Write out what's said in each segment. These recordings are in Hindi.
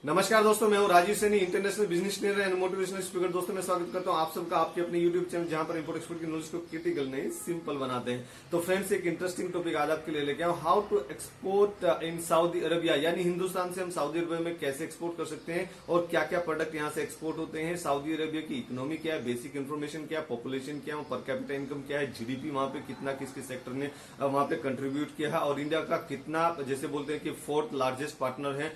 नमस्कार दोस्तों, मैं हूं Rajiv Saini, international business trainer and motivational speaker. दोस्तों मैं स्वागत करता हूं आप सबका आपके अपने यूट्यूब चैनल, जहां पर इंपोर्ट एक्सपोर्ट की नॉलेज को क्रिटिकल नहीं सिंपल बनाते हैं। तो फ्रेंड्स, एक इंटरेस्टिंग टॉपिक आज आपके लिए लेके आऊं, how to export in Saudi Arabia, यानी हिंदुस्तान से हम सऊदी अरेबिया में कैसे एक्सपोर्ट कर सकते हैं और क्या क्या प्रोडक्ट यहां से एक्सपोर्ट होते हैं। सऊदी अरेबिया की इकोनॉमी क्या है, बेसिक इन्फॉर्मेशन क्या है, पॉपुलेशन क्या है, पर कैपिटा इनकम क्या है, जीडीपी वहां पे कितना किस किस सेक्टर ने वहां पे कंट्रीब्यूट किया है, और इंडिया का कितना, जैसे बोलते हैं कि फोर्थ लार्जेस्ट पार्टनर है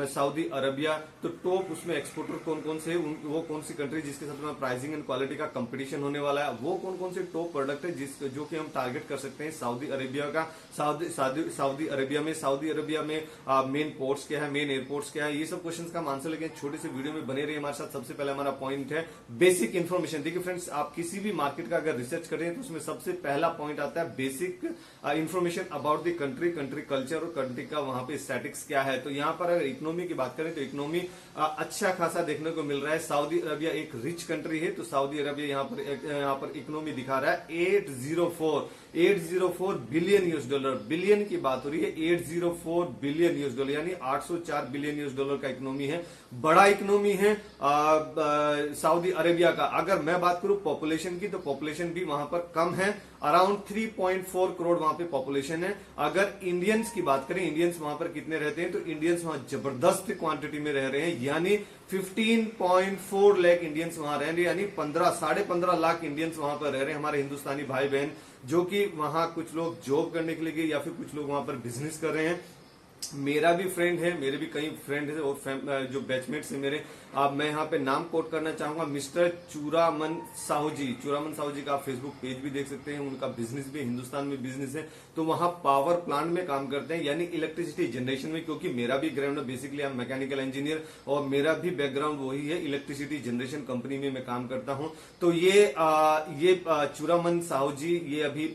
सऊदी अरेबिया। तो टॉप उसमें एक्सपोर्टर कौन कौन से, वो कौन सी कंट्री जिसके साथ में प्राइसिंग एंड क्वालिटी का कंपटीशन होने वाला है, वो कौन कौन से टॉप प्रोडक्ट है जो कि हम टारगेट कर सकते हैं सऊदी अरेबिया का। सऊदी अरेबिया में मेन पोर्ट्स क्या है, मेन एयरपोर्ट्स क्या है, ये सब क्वेश्चंस का आंसर लेके छोटे से वीडियो में बने रहिए हमारे साथ। सबसे पहले हमारा पॉइंट है बेसिक इन्फॉर्मेशन। देखिए फ्रेंड्स, आप किसी भी मार्केट का अगर रिसर्च करें तो उसमें सबसे पहला पॉइंट आता है basic information about the country culture और कंट्री का वहां पे स्टैटिक्स क्या है। तो यहाँ पर अगर इकोनॉमी की बात करें तो इकोनॉमी अच्छा खासा देखने को मिल रहा है। सऊदी अरेबिया एक रिच कंट्री है, तो सऊदी अरेबिया यहाँ पर इकोनॉमी दिखा रहा है 804 बिलियन यूएस डॉलर। बिलियन की बात हो रही है, 804 बिलियन यूएस डॉलर यानी 804 बिलियन यूएस डॉलर का इकोनॉमी है। बड़ा इकोनॉमी है सऊदी अरेबिया का। अगर मैं बात करूं पॉपुलेशन की, तो पॉपुलेशन भी वहां पर कम है, अराउंड 3.4 करोड़ वहां पे पॉपुलेशन है। अगर इंडियंस की बात करें, इंडियंस वहां पर कितने रहते हैं, तो इंडियंस वहां जबरदस्त क्वांटिटी में रह रहे हैं, यानी 15.4 लाख इंडियंस वहां रह रहे हैं, यानी 15.5 लाख इंडियंस वहां पर रह रहे हैं, हमारे हिंदुस्तानी भाई बहन, जो कि वहां कुछ लोग जॉब करने के लिए गए या फिर कुछ लोग वहां पर बिजनेस कर रहे हैं। मेरा भी फ्रेंड है, मेरे भी कई फ्रेंड है और जो बैचमेट्स है मेरे, अब मैं यहाँ पे नाम कोट करना चाहूंगा, मिस्टर चूरामन साहू जी का आप फेसबुक पेज भी देख सकते हैं। उनका बिजनेस भी हिंदुस्तान में बिजनेस है, तो वहां पावर प्लांट में काम करते हैं, यानी इलेक्ट्रिसिटी जनरेशन में। क्योंकि मेरा भी ग्राउंड है, basically I am mechanical engineer, और मेरा भी बैकग्राउंड वही है, इलेक्ट्रिसिटी जनरेशन कंपनी में मैं काम करता हूं। तो ये चूरामन साहू जी, ये अभी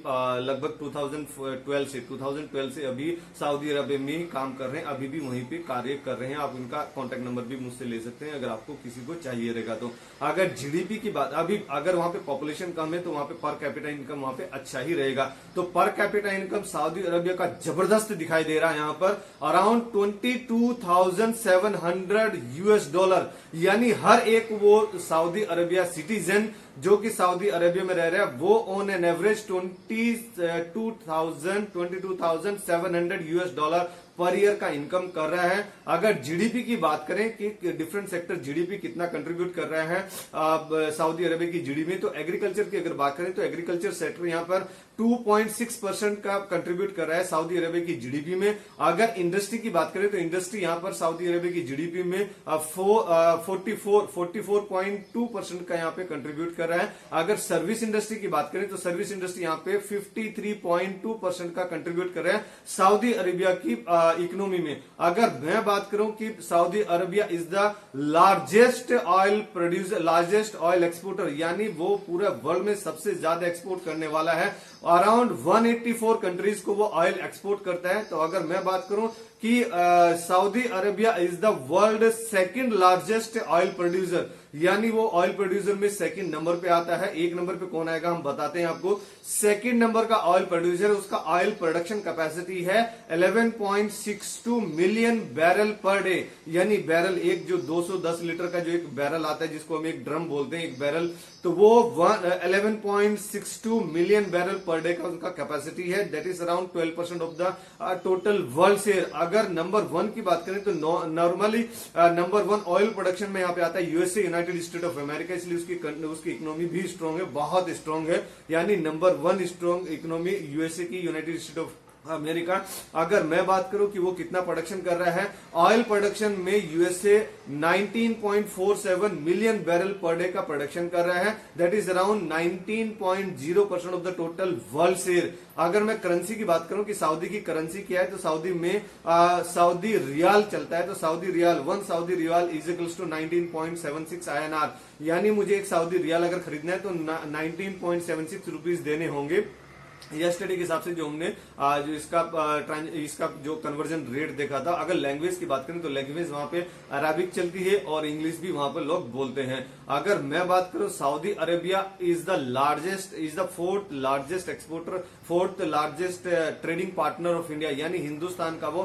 लगभग 2012 से अभी सऊदी अरब में काम कर रहे हैं, अभी भी वहीं पे कार्य कर रहे हैं। आप उनका कांटेक्ट नंबर भी मुझसे ले सकते हैं अगर आपको किसी को चाहिए रहेगा तो। अगर जीडीपी की बात, अभी अगर वहां पे पॉपुलेशन कम है तो वहां पे पर कैपिटा इनकम वहां पे अच्छा ही रहेगा। तो per capita income Saudi Arabia का जबरदस्त दिखाई दे रहा है यहाँ पर, अराउंड 22,700 यूएस डॉलर, यानी हर एक वो सऊदी अरबिया सिटीजन जो कि सऊदी अरेबिया में रह रहे हैं, वो on an average 22,700 US dollar per year का इनकम कर रहा है। अगर जीडीपी की बात करें कि डिफरेंट सेक्टर जीडीपी कितना कंट्रीब्यूट कर रहा है सऊदी अरेबिया की जीडीपी में, तो एग्रीकल्चर की अगर बात करें तो एग्रीकल्चर सेक्टर यहाँ पर 2.6% का कंट्रीब्यूट कर रहा है सऊदी अरेबिया की जीडीपी में। अगर इंडस्ट्री की बात करें तो इंडस्ट्री यहाँ पर सऊदी अरेबिया की जीडीपी में 44.2% का यहाँ पे कंट्रीब्यूट कर रहा है। अगर सर्विस इंडस्ट्री की बात करें तो सर्विस इंडस्ट्री यहाँ पे 53.2% का कंट्रीब्यूट कर रहा है सऊदी अरेबिया की इकोनॉमी में। अगर मैं बात करूं कि Saudi Arabia is the largest oil producer, largest oil exporter, यानी वो पूरे वर्ल्ड में सबसे ज्यादा एक्सपोर्ट करने वाला है। अराउंड 184 कंट्रीज को वो ऑयल एक्सपोर्ट करता है। तो अगर मैं बात करूं कि Saudi Arabia is the world second largest oil producer, यानी वो ऑयल प्रोड्यूसर में सेकंड नंबर पे आता है। एक नंबर पे कौन आएगा हम बताते हैं आपको। सेकंड नंबर का ऑयल प्रोड्यूसर, उसका ऑयल प्रोडक्शन कैपेसिटी है 11.62 मिलियन बैरल पर डे, यानी बैरल एक जो 210 लीटर का जो एक बैरल आता है, जिसको हम एक ड्रम बोलते हैं, एक बैरल, तो वो 11.62 मिलियन बैरल पर डे का उनका कैपेसिटी है। That is around 12% of the total world share. अगर नंबर 1 की बात करें तो नॉर्मली नंबर 1 ऑयल प्रोडक्शन में यहाँ पे आता है USA, United state of America, इसलिए उसकी इकोनॉमी भी स्ट्रांग है, बहुत स्ट्रांग है, यानी नंबर 1 स्ट्रांग इकोनॉमी यूएसए की, यूनाइटेड स्टेट ऑफ अमेरिका। अगर मैं बात करूं कि वो कितना प्रोडक्शन कर रहा है, ऑयल प्रोडक्शन में USA 19.47 million barrel per day का प्रोडक्शन कर रहा है। That is around 19.0% of the total world share. अगर मैं करेंसी की बात करूं कि सऊदी की करेंसी क्या है, तो सऊदी में सऊदी रियाल चलता है। तो Saudi riyal, 1 Saudi riyal is equals to 19.76 INR, यानी मुझे एक सऊदी रियाल अगर खरीदना है तो 19.76 रुपीज देने होंगे यस्टरडे के हिसाब से जो हमने जो इसका जो कन्वर्जन रेट देखा था, अगर लैंग्वेज की बात करें तो लैंग्वेज वहां पे अरबिक चलती है और इंग्लिश भी वहां पर लोग बोलते हैं। अगर मैं बात करूं, Saudi Arabia is the fourth largest exporter, fourth largest trading partner of India, यानी हिंदुस्तान का वो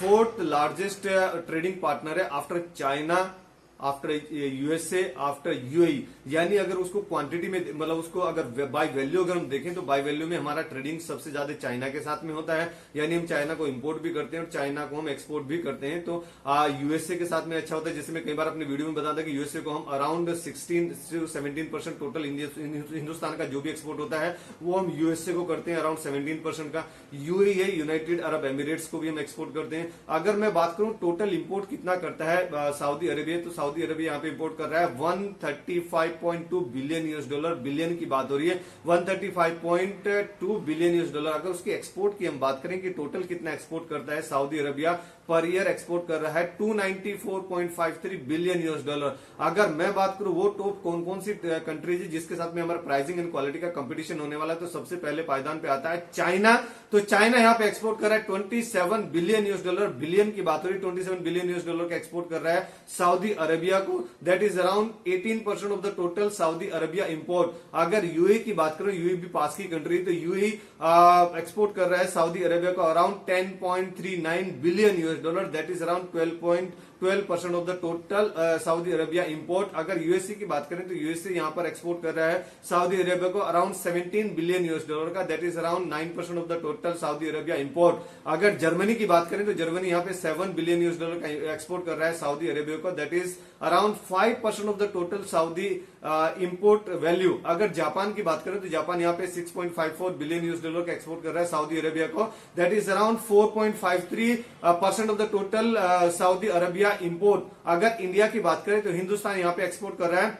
फोर्थ लार्जेस्ट ट्रेडिंग पार्टनर है after China, after USA, after UAE. यानी अगर उसको क्वांटिटी में, मतलब उसको अगर बाय वैल्यू अगर हम देखें तो बाय वैल्यू में हमारा ट्रेडिंग सबसे ज्यादा चाइना के साथ में होता है, यानी हम चाइना को इंपोर्ट भी करते हैं और चाइना को हम एक्सपोर्ट भी करते हैं। तो यूएसए के साथ में अच्छा होता है, जैसे मैं कई बार अपने वीडियो में बताता था कि यूएसए को हम अराउंड 16 से 17% टोटल हिंदुस्तान का जो भी एक्सपोर्ट होता है वो हम यूएसए को करते हैं, अराउंड 17% का। यूएई है, यूनाइटेड अरब एमिरेट्स को भी हम एक्सपोर्ट करते हैं। अगर मैं बात करूं टोटल इंपोर्ट कितना करता है सऊदी अरेबिया, तो सऊदी अरेबिया यहाँ पे इंपोर्ट कर रहा है 135.2 बिलियन यूएस डॉलर, बिलियन की बात हो रही है, 135.2 बिलियन यूएस डॉलर। अगर उसकी एक्सपोर्ट की हम बात करें कि टोटल कितना एक्सपोर्ट करता है Saudi Arabia, per year export कर रहा है 294.53 बिलियन यूएस डॉलर। अगर मैं बात करूं वो टॉप कौन कौन सी कंट्रीज है जिसके साथ में हमारा प्राइसिंग एंड क्वालिटी का कंपटीशन होने वाला है, तो सबसे पहले पायदान पे आता है चाइना। तो चाइना यहाँ पे एक्सपोर्ट कर रहा है 27 बिलियन यूएस डॉलर, बिलियन की बात हो रही है, 27 बिलियन यूएस डॉलर का एक्सपोर्ट कर रहा है सऊदी अरेबिया को, that is around 18% of the total Saudi Arabia import. अगर यूएई की बात करो, यूएई भी पास की कंट्री, तो यूएई एक्सपोर्ट कर रहा है सऊदी अरेबिया को around 10.39 billion US dollar, that is around 12% of the total Saudi Arabia import. अगर यूएसए की बात करें तो यूएसए यहां पर एक्सपोर्ट कर रहा है सऊदी अरेबिया को अराउंड 17 बिलियन यूएस डॉलर का, that is around 9% of the total Saudi Arabia import. अगर जर्मनी की बात करें तो जर्मनी यहां पे 7 बिलियन यूएस डॉलर का एक्सपोर्ट कर रहा है सऊदी अरेबिया को, that is around 5% of the total Saudi import value. अगर जापान की बात करें तो जापान यहाँ पे 6.54 बिलियन यूएस डॉलर का एक्सपोर्ट कर रहा है सऊदी अरेबिया को, that is around 4.53% of the total Saudi Arabia import. अगर इंडिया की बात करें तो हिंदुस्तान यहाँ पे एक्सपोर्ट कर रहा है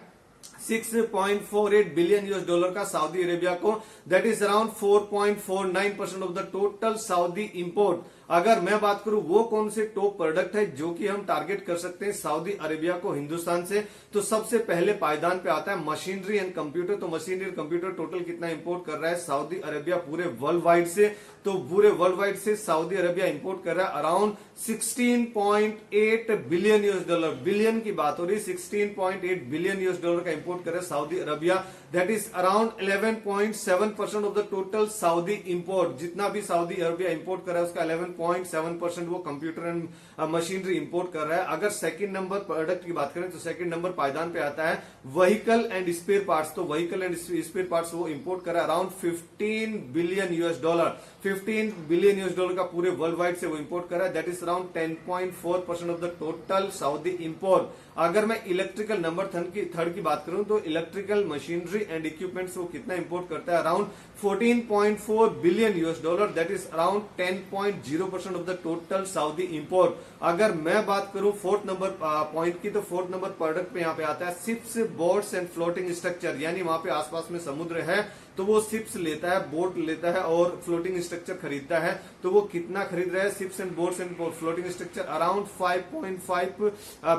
6.48 बिलियन यूएस डॉलर का सऊदी अरेबिया को, that is around 4.49% of the total Saudi import. अगर मैं बात करूं वो कौन से टॉप प्रोडक्ट है जो कि हम टारगेट कर सकते हैं सऊदी अरेबिया को हिंदुस्तान से, तो सबसे पहले पायदान पे आता है मशीनरी एंड कंप्यूटर। तो मशीनरी एंड कंप्यूटर टोटल कितना इंपोर्ट कर रहा है सऊदी अरेबिया पूरे वर्ल्ड वाइड से, तो पूरे वर्ल्ड वाइड से सऊदी अरेबिया इंपोर्ट कर रहा है around 16.8 billion US dollar, billion की बात हो रही है, 16.8 बिलियन यूएस डॉलर का इंपोर्ट कर रहा है Saudi Arabia, that is around 11.7% of the total Saudi import. जितना भी सऊदी अरेबिया इंपोर्ट कर रहा है उसका 11.7% वो कंप्यूटर एंड मशीनरी इंपोर्ट कर रहा है। अगर सेकंड नंबर प्रोडक्ट की बात करें तो सेकंड नंबर पायदान पे आता है व्हीकल एंड स्पेयर पार्ट्स। तो व्हीकल एंड स्पेयर पार्ट्स वो इंपोर्ट कर रहा है around 15 billion US dollar, 15 billion US dollar का पूरे वर्ल्ड वाइड से वो इंपोर्ट कर रहा है, that is around 10.4% of the total Saudi import. अगर मैं इलेक्ट्रिकल नंबर थर्ड की बात करूं तो इलेक्ट्रिकल मशीनरी एंड इक्विपमेंट्स वो कितना इंपोर्ट करता है around 14.4 billion US dollar, that is around 10.0% of the total Saudi import. अगर मैं बात करूं फोर्थ नंबर पॉइंट की, तो फोर्थ नंबर प्रोडक्ट पे यहाँ पे आता है ships, boats and floating structure, यानी वहां पे आसपास में समुद्र है तो वो शिप्स लेता है, बोट लेता है और फ्लोटिंग स्ट्रक्चर खरीदता है। तो वो कितना खरीद रहा है ships and boats and floating structure around 5.5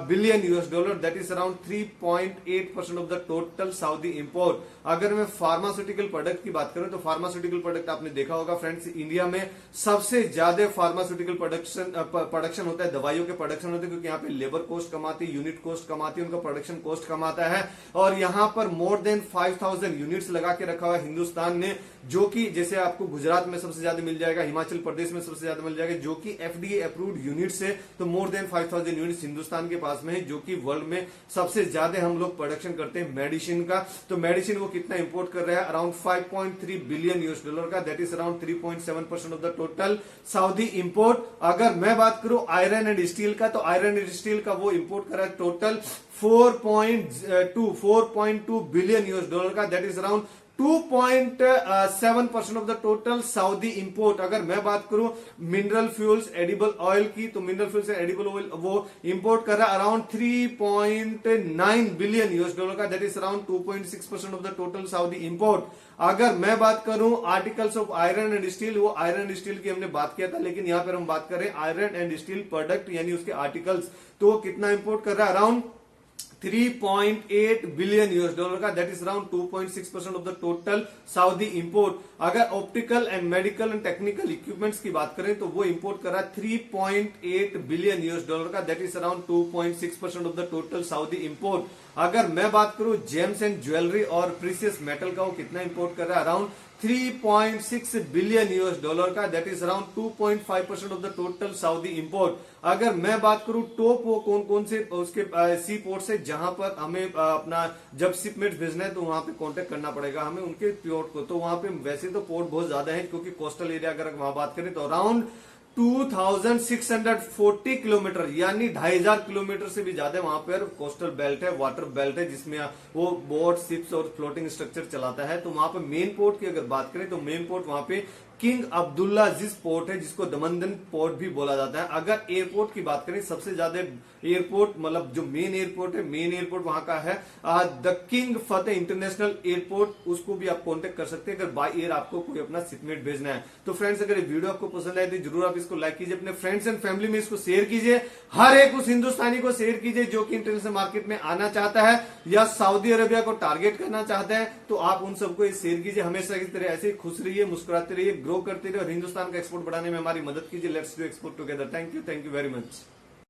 billion US dollar, that is around 3.8% of the total Saudi import. अगर मैं फार्मास्यूटिकल प्रोडक्ट की बात करूं तो फार्मास्यूटिकल प्रोडक्ट आपने देखा होगा फ्रेंड्स, इंडिया में सबसे ज्यादा फार्मास्यूटिकल प्रोडक्शन होता है, दवाइयों के प्रोडक्शन होते हैं, क्योंकि यहाँ पे लेबर कॉस्ट कमाती है, यूनिट कॉस्ट कमाती है, उनका प्रोडक्शन कॉस्ट कमाता है। और यहाँ पर मोर देन 5000 यूनिट्स लगा के रखा हुआ है हिंदुस्तान ने, जो कि जैसे आपको गुजरात में सबसे ज्यादा मिल जाएगा, हिमाचल प्रदेश में सबसे ज्यादा मिल जाएगा, जो कि एफडीए अप्रूव्ड यूनिट्स है। तो मोर देन 5000 यूनिट्स हिंदुस्तान के पास में है, जो कि वर्ल्ड में सबसे ज्यादा हम लोग प्रोडक्शन करते हैं मेडिसिन का। तो मेडिसिन वो कितना इंपोर्ट कर रहा है अराउंड 5.3 बिलियन यूएस डॉलर का, that is around 3.7% of the total Saudi import. अगर मैं बात करूं आयरन एंड स्टील का, तो आयरन एंड स्टील का वो इंपोर्ट कर रहा है टोटल 4.2 बिलियन यूएस डॉलर का, that is around 2.7% of the total Saudi import. अगर मैं बात करूं मिनरल फ्यूल्स एडिबल ऑयल की, तो मिनरल फ्यूल्स एडिबल ऑयल वो इंपोर्ट कर रहा है अराउंड 3.9 बिलियन यूएस डॉलर का, that is around 2.6% of the total Saudi import. अगर मैं बात करूं articles of iron and steel, वो आयरन एंड स्टील की हमने बात किया था, लेकिन यहां पर हम बात करें आयरन एंड स्टील प्रोडक्ट यानी उसके आर्टिकल्स, तो वो कितना इंपोर्ट कर रहा है अराउंड 3.8 बिलियन यूएस डॉलर का, that is around 2.6% of the total Saudi import. अगर optical and medical and technical equipments की बात करें तो वो इंपोर्ट कर रहा है 3.8 बिलियन यूएस डॉलर का, that is around 2.6% of the total Saudi import. अगर मैं बात करूं जेम्स एंड ज्वेलरी और प्रीसियस मेटल का, वो कितना इंपोर्ट कर रहा है, अराउंड 3.6 बिलियन यूएस डॉलर का, that is around 2.5% of the total Saudi import. अगर मैं बात करूं टॉप वो कौन कौन से उसके सी पोर्ट से जहां पर हमें अपना जब शिपमेंट भेजना है तो वहां पे कांटेक्ट करना पड़ेगा हमें उनके पोर्ट को, तो वहां पे वैसे तो पोर्ट बहुत ज्यादा है क्योंकि कोस्टल एरिया अगर वहां बात करें तो अराउंड 2640 किलोमीटर यानी 2500 किलोमीटर से भी ज्यादा वहां पर कोस्टल बेल्ट है, वाटर बेल्ट है, जिसमें वो बोट, शिप्स और फ्लोटिंग स्ट्रक्चर चलाता है। तो वहां पर मेन पोर्ट की अगर बात करें तो मेन पोर्ट वहां पे किंग अब्दुल्ला अजीज पोर्ट है, जिसको दमंदन पोर्ट भी बोला जाता है। अगर एयरपोर्ट की बात करें, सबसे ज्यादा एयरपोर्ट मतलब जो मेन एयरपोर्ट है, मेन एयरपोर्ट वहां का है the king Fateh international airport, उसको भी आप कांटेक्ट कर सकते हैं अगर बाय एयर आपको कोई अपना शिपमेंट भेजना है। तो फ्रेंड्स, अगर ये वीडियो आपको पसंद आए तो जरूर आप इसको लाइक कीजिए, अपने फ्रेंड्स एंड फैमिली में इसको शेयर कीजिए, हर एक उस हिंदुस्तानी को शेयर कीजिए जो कि इंटरनेशनल मार्केट में आना चाहता है या सऊदी अरेबिया को टारगेट करना चाहता है। तो आप उन सबको शेयर कीजिए। हमेशा की तरह ऐसे ही खुश रहिए, मुस्कुराते रहिए, ग्रो करते रहिए और हिंदुस्तान का एक्सपोर्ट बढ़ाने में हमारी मदद कीजिए। Let's do export together. Thank you very much.